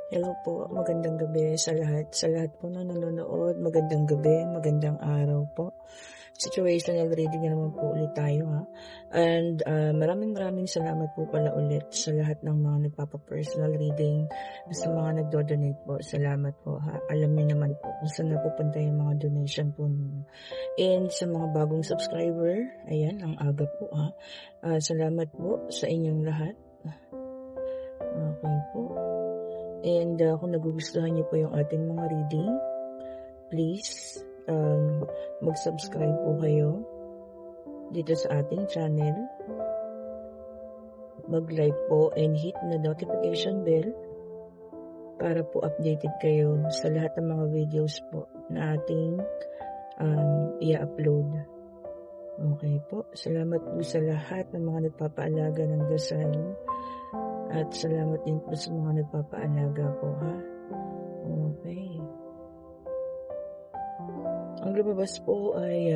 Hello po, magandang gabi sa lahat. Sa lahat po na nanonood, magandang gabi, magandang araw po. Situational reading na naman po ulit tayo ha. And maraming salamat po pala ulit sa lahat ng mga nagpapa-personal reading, sa mga nagdo-donate po. Salamat po ha. Alam niyo naman po kung saan napupunta yung mga donation po ninyo. And sa mga bagong subscriber, ayan, ang aga po ha. Salamat po sa inyong lahat. Okay po. And kung nagugustuhan niyo po yung ating mga reading, please mag-subscribe po kayo dito sa ating channel. Mag-like po and hit na notification bell para po updated kayo sa lahat ng mga videos po na ating i-upload. Okay po. Salamat po sa lahat ng mga nagpapaalaga ng dasal. At salamat din po sa mga nagpapaalaga po ha. Okay. Ang lumabas po ay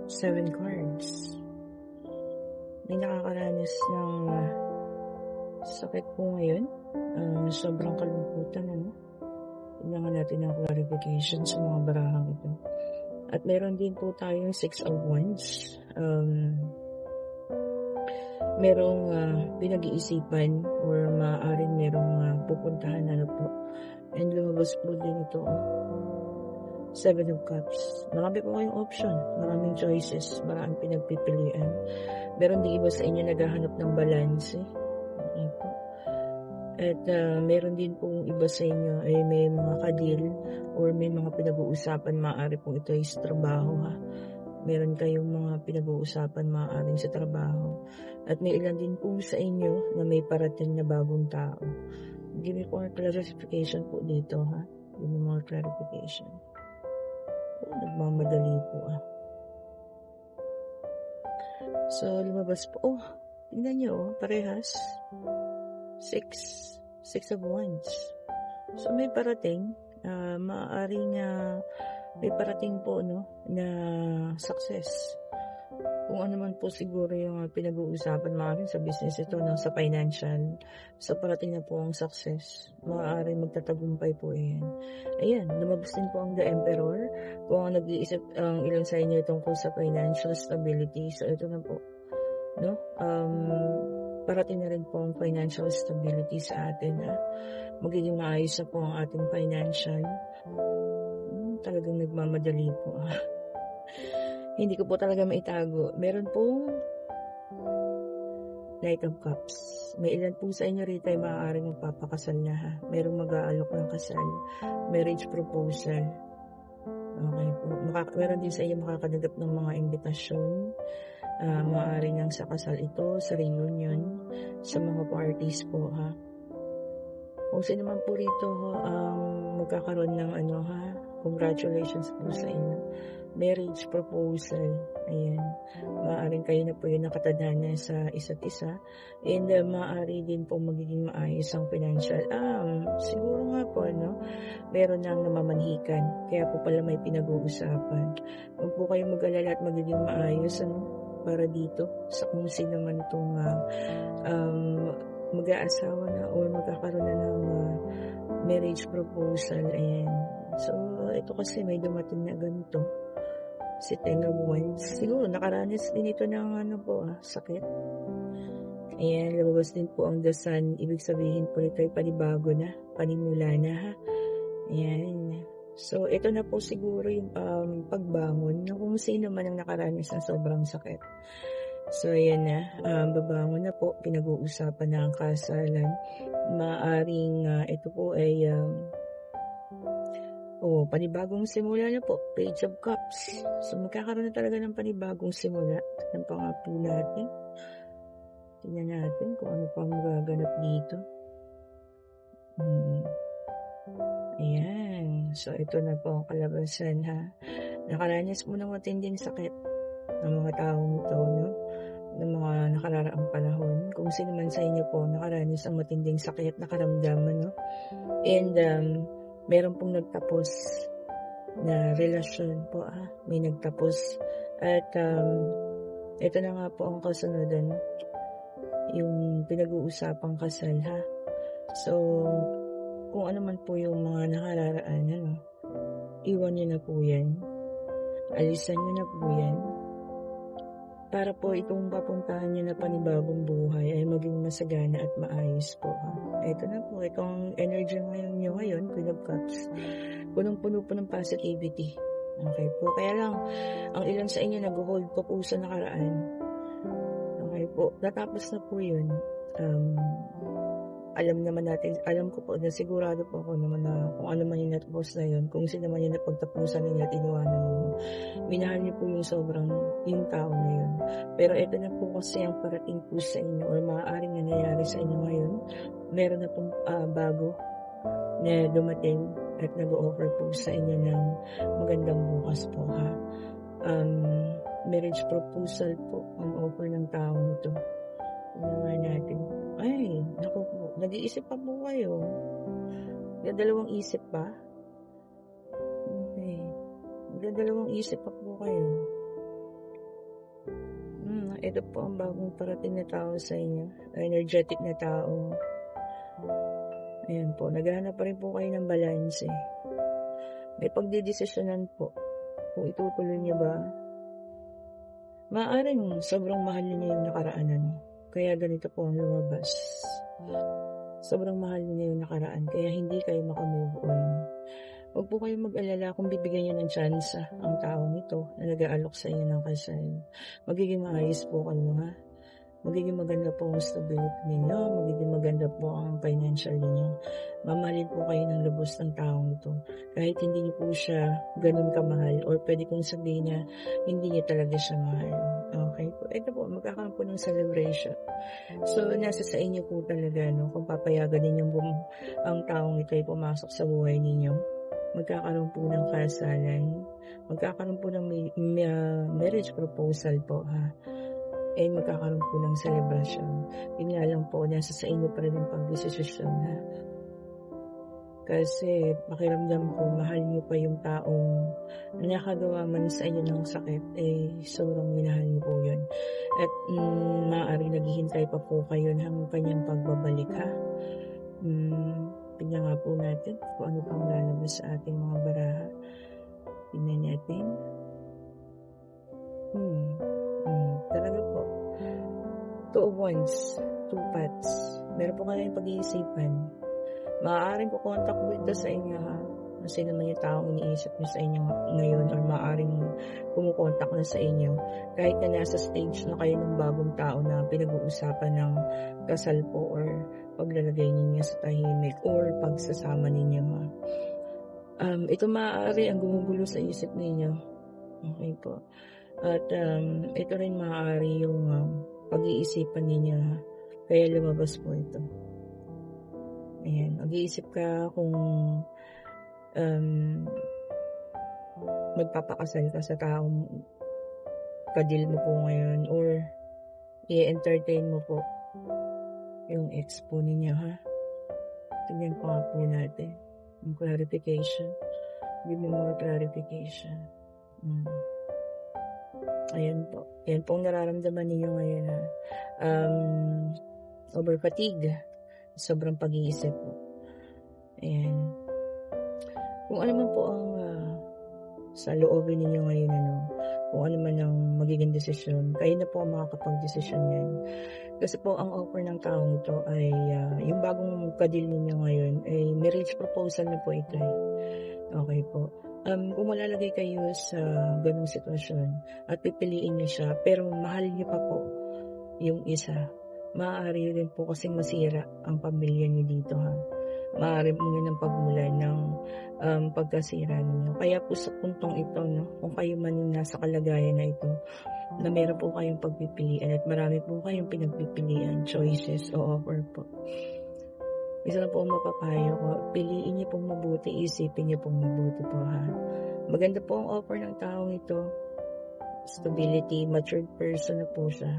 7 cards. May nakakaranas ng sakit po ngayon. Sobrang kalungkutan ano. Tingnan natin ang clarification sa mga barahang ito. At meron din po tayong 6 of Wands. Merong pinag-iisipan or maaaring merong pupuntahan ano po. And lumabas po din ito 7 of Cups. Marami po kayong option, maraming choices, maraming pinagpipilian. Meron din iba sa inyo naghahanap ng balance. Okay po. At meron din pong iba sa inyo ay may mga kadil or may mga pinag-uusapan, maaari pong ito ay sa trabaho ha. Meron kayong mga pinag-uusapan maaaring sa trabaho. At may ilan din po sa inyo na may parating na bagong tao. Give me more clarification po dito ha. Give me more clarification. Nagmamadali po So, lumabas po. Tingnan nyo parehas. 6 of Wands. So, may parating. Maaaring may parating po no na success. Kung ano man po siguro yung pinag-uusapan maaaring sa business ito no, sa financial, sa parating na po ang success. Maaaring magtatagumpay po yan. Ayan, lumabas din po ang The Emperor. Kung nag-iisip ang ilan sa inyo tungkol sa financial stability, so ito na po no, parating na rin po ang financial stability sa atin ha. Magiging maayos na po ang ating financial. Talagang nagmamadali po Hindi ko po talaga maitago. Meron pong Knight of Cups. May ilan po sa inyo rito ay maaaring magpapakasal na ha. Merong mag-aalok ng kasal. Marriage proposal. Okay po. Meron din sa inyo makakatanggap ng mga imbitasyon. Maaaring ang sa kasal ito, sa reunion, sa mga parties po ha. Kung sino man po rito magkakaroon ng congratulations po sa inyo. Marriage proposal. Ayan. Maaaring kayo na po yung nakatadhana sa isa't isa. And maaari din po magiging maayos ang financial. Siguro nga po, no? Meron nang namamanhikan. Kaya po pala may pinag-uusapan. Huwag po kayong mag-alala at magiging maayos, para dito. Sa kung sino man itong mag-aasawa na o magkakaroon na ng marriage proposal. Ayan. So, ito kasi may dumating na ganito. Si Ten of Wands. Siguro, nakaranas din ito ng sakit. Ayan, lumabas din po ang The Sun. Ibig sabihin po ito ay panibago na. Panimula na ha. Ayan. So, ito na po siguro yung pagbangon na kung sino man ang nakaranas ng sobrang sakit. So, ayan na. Babangon na po. Pinag-uusapan na ang kasalan. Maaring ito po ay panibagong simula na po. Page of Cups. So, magkakaroon na talaga ng panibagong simula. Ng pangapo natin. Tingnan natin kung ano pa magaganap dito. Ayan. So, ito na po ang kalabasan ha. Nakaranas mo ng matinding sakit ng mga taong ito, no? Ng mga nakararaang panahon. Kung sino man sa inyo po nakaranas ang matinding sakit na karamdaman, no? And, meron pong nagtapos na relasyon po may nagtapos at ito na nga po ang kasunod yung pinag-uusapang kasal ha. So kung ano man po yung mga nakararaan, iwan niyo na po yan. Alisan niyo na po yan. Para po itong papuntahan niyo na panibagong buhay ay maging masagana at maayos po. Ito na po, itong energy ngayon niyo ngayon, Queen of Cups. Punong-puno po ng positivity. Okay po. Kaya lang, ang ilan sa inyo nag-hold pa po sa nakaraan. Okay po. Natapos na po yun. Alam naman natin, alam ko po na sigurado po ako naman na kung ano man yung natapos na yun, kung sino man yung napagtapusan ninyo at iniwanan ninyo, minahal niyo po yung sobrang yung tao na yun. Pero ito na po kasi ang parating po sa inyo or maaaring nangyayari sa inyo ngayon. Meron na pong bago na dumating at nag-offer po sa inyo ng magandang bukas po marriage proposal po ang offer ng taong ito. Nga natin. Ay, naku po. Nag-iisip pa po kayo. Dadalawang isip pa? Okay. Dadalawang isip pa po kayo. Ito po ang bagong parating na tao sa inyo. Energetic na tao. Ayan po. Naghahanap pa rin po kayo ng balance eh. May pagdidesisyonan po. Kung itutuloy niyo ba. Maaaring sobrang mahal niyo yung nakaraanan. Kaya ganito po ang lumabas. Sobrang mahal niyo yung nakaraan. Kaya hindi kayo makamove on. Huwag po kayong mag-alala kung bibigyan niyo ng chance ang tao nito na nag-aalok sa inyo ng kasal. Magiging maayos po kayo Magiging maganda po ang stability ninyo. Magiging maganda po ang financial ninyo. Mamahalin po kayo ng lubos ng taong ito. Kahit hindi niyo po siya ganun kamahal or pwede kong sabihin na hindi niyo talaga siya mahal. Okay po. Ito po, magkakaroon po ng celebration. So, nasa sa inyo po talaga, kung papayagan ninyo ang taong ito ay pumasok sa buhay ninyo. Magkakaroon po ng kasalan. Magkakaroon po ng marriage proposal po, magkakaroon po ng celebration. Yun nga lang po, nasa sa inyo pa rin ang pagdesisyon, Kasi, pakiramdam ko, mahal niyo pa yung taong nakagawa man sa inyo ng sakit, sobrang minahal niyo po yun. At, maaaring naghihintay pa po kayo ng kanyang pagbabalik, Tingnan nga po natin kung ano pang lalabas sa ating mga baraha. Tingnan natin. Talaga po. Two of Wands, two paths. Meron po kayong pag-iisipan. Maaaring kukontak po ito sa inyo, Kasi naman yung taong iniisip nyo sa inyo ngayon or maaaring kumukontak na sa inyo. Kahit na nasa stage na kayo ng bagong tao na pinag-uusapan ng kasal po or paglalagay ninyo sa tahimik or pagsasama ninyo. Ito maaari ang gumugulo sa isip ninyo. Okay po. At ito rin maaari yung pag-iisipan ninyo. Kaya lumabas po ito. Ayan. Mag-iisip ka kung magpapakasal ka sa taong kadil mo po ngayon or i-entertain mo po yung ex po ninyo, Tingnan pa nga po natin yung clarification. Give me more clarification. Ayan po. Ayan po ang nararamdaman ninyo ngayon, over fatigue. Sobrang pag-iisip po. Ayan. Kung ano man po ang sa loobin ninyo ngayon, kung ano man ang magiging desisyon, kayo na po ang makakapag-desisyon yan. Kasi po ang offer ng taong ito ay yung bagong kadil ninyo ngayon ay marriage proposal na po ito. Okay po. Kung malalagay kayo sa ganung sitwasyon at pipiliin niyo siya, pero mahal niyo pa po yung isa, maaari rin po kasing masira ang pamilya niyo dito, Maaari po yun ang pagmulan ng pagkasira ninyo. Kaya po sa puntong ito, kung kayo man yung nasa kalagayan na ito, na meron po kayong pagpipilian at marami po kayong pinagpipilian, choices o offer po. Isa na po ang mapapayo ko, piliin niyo pong mabuti, isipin niyo pong mabuti po, Maganda po ang offer ng taong ito. Stability, matured person na po siya,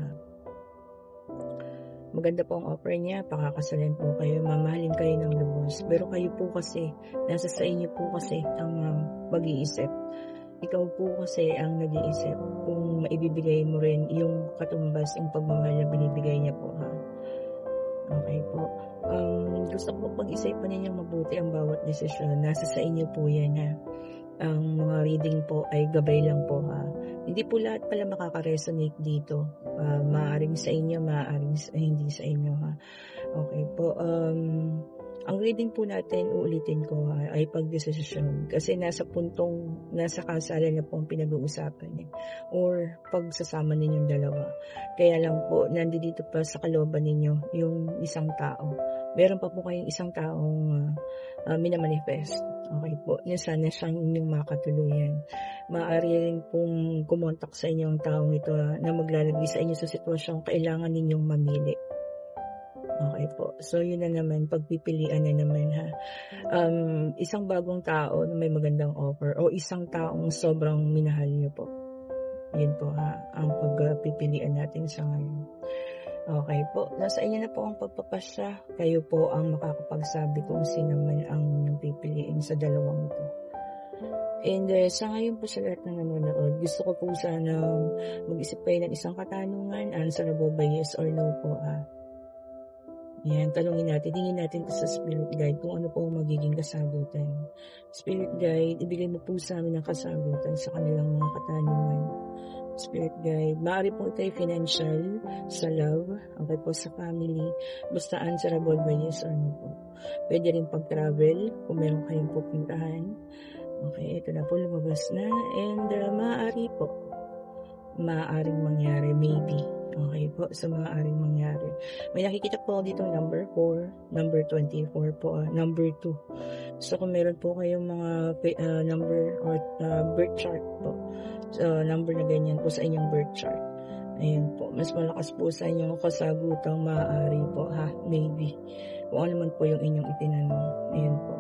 Maganda po ang offer niya, pakakasalan po kayo, mamahalin kayo ng lubos. Pero kayo po kasi, nasa sa inyo po kasi ang mag-iisip. Ikaw po kasi ang nag-iisip kung maibibigay mo rin yung katumbas, yung pagmamahal na binibigay niya po, Okay po. gusto ko pag-isipan ninyong mabuti ang bawat desisyon. Nasa sa inyo po yan, ha. Ang mga reading po ay gabay lang po, ha. Hindi po lahat pala makaka-resonate dito. Maaaring sa inyo, maaaring hindi sa inyo, ha. Okay po. Ang reading po natin, uulitin ko, ha, ay pagdesisyon. Kasi nasa kasalan na po ang pinag-uusapan niya. Or pagsasama ninyong dalawa. Kaya lang po, nandito pa sa kalooban ninyo yung isang tao. Meron pa po kayong isang taong minamanifest. Okay po. Yan sana siyang inyong makatuluyan. Maaari rin pong kumontak sa inyo ang taong ito na maglalagay sa inyo sa sitwasyong kailangan ninyong mamili. Okay po. So, yun na naman, pagpipilian na naman, ha. Isang bagong tao na may magandang offer o isang taong sobrang minahal niyo po. Yun po, ha, ang pagpipilian natin sa ngayon. Okay po. Nasa inyo na po ang pagpapasya. Kayo po ang makakapagsabi kung sino man ang inyong pipiliin sa dalawang ito. And sa ngayon po sa lahat ng nanonood, gusto ko po sana mag-isip kayo ng isang katanungan. Answerable by yes or no po, ha. Yan, tanungin natin, tingin natin sa Spirit Guide kung ano po magiging kasagutan. Spirit Guide, ibigay mo po sa amin ang kasagutan sa kanilang mga katanungan. Spirit Guide, maaari po ito ay financial, sa love, okay po sa family, basta answerable by yes or no po. Pwede rin pag-travel, kung meron kayong pupuntahan. Okay, ito na po, lumabas na. And maaari po, maaaring mangyari, maybe. Okay po, sa maaaring mangyari. May nakikita po dito number 4, number 24 po, number 2. So, kung meron po kayong mga number or birth chart po, so, number na ganyan po sa inyong birth chart. Ayan po, mas malakas po sa inyong kasagutang maaari po, ha, maybe. Kung ano man po yung inyong itinanong. Ayan po.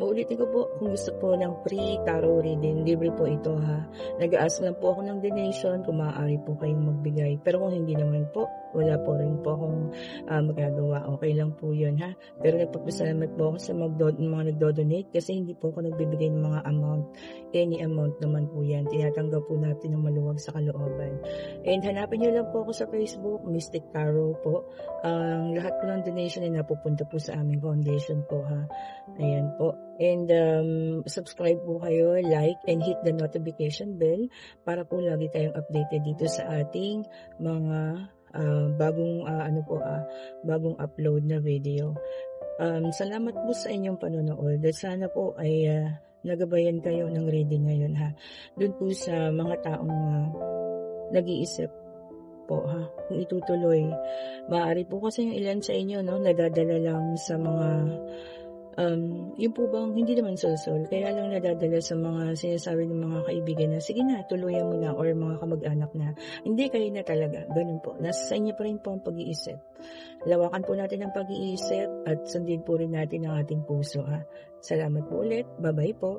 Uulitin ko po, kung gusto po ng free tarot reading, libre po ito, ha. Nag-ask lang po ako ng donation kung maaari po kayong magbigay. Pero kung hindi naman po, wala po rin po akong magagawa. Okay lang po yun, ha. Pero nagpapasalamat po ako sa mga nagdo-donate kasi hindi po ako nagbibigay ng mga amount. Any amount naman po yan. Tinatanggap po natin ng maluwag sa kalooban. And hanapin nyo lang po ako sa Facebook, Mystic Tarot po. Lahat po ng donation ay napupunta po sa aming foundation po, ha. Ayan po. And subscribe po kayo, like, and hit the notification bell para po lagi tayong updated dito sa ating mga bagong upload na video. Salamat po sa inyong panonood. At sana po ay nagabayan kayo ng reading ngayon, ha. Doon po sa mga taong nag-iisip po, ha, kung itutuloy. Maaari po kasi yung ilan sa inyo, no, nadadala lang sa mga yung po bang hindi naman sol-sol, kaya lang nadadala sa mga sinasabi ng mga kaibigan na sige na, tuluyan mo na, or mga kamag-anak na hindi, kayo na talaga, ganun po. Nasa sa inyo pa rin po ang pag-iisip. Lawakan po natin ang pag-iisip at sundin po rin natin ang ating puso, ha. Salamat po ulit. Bye-bye po.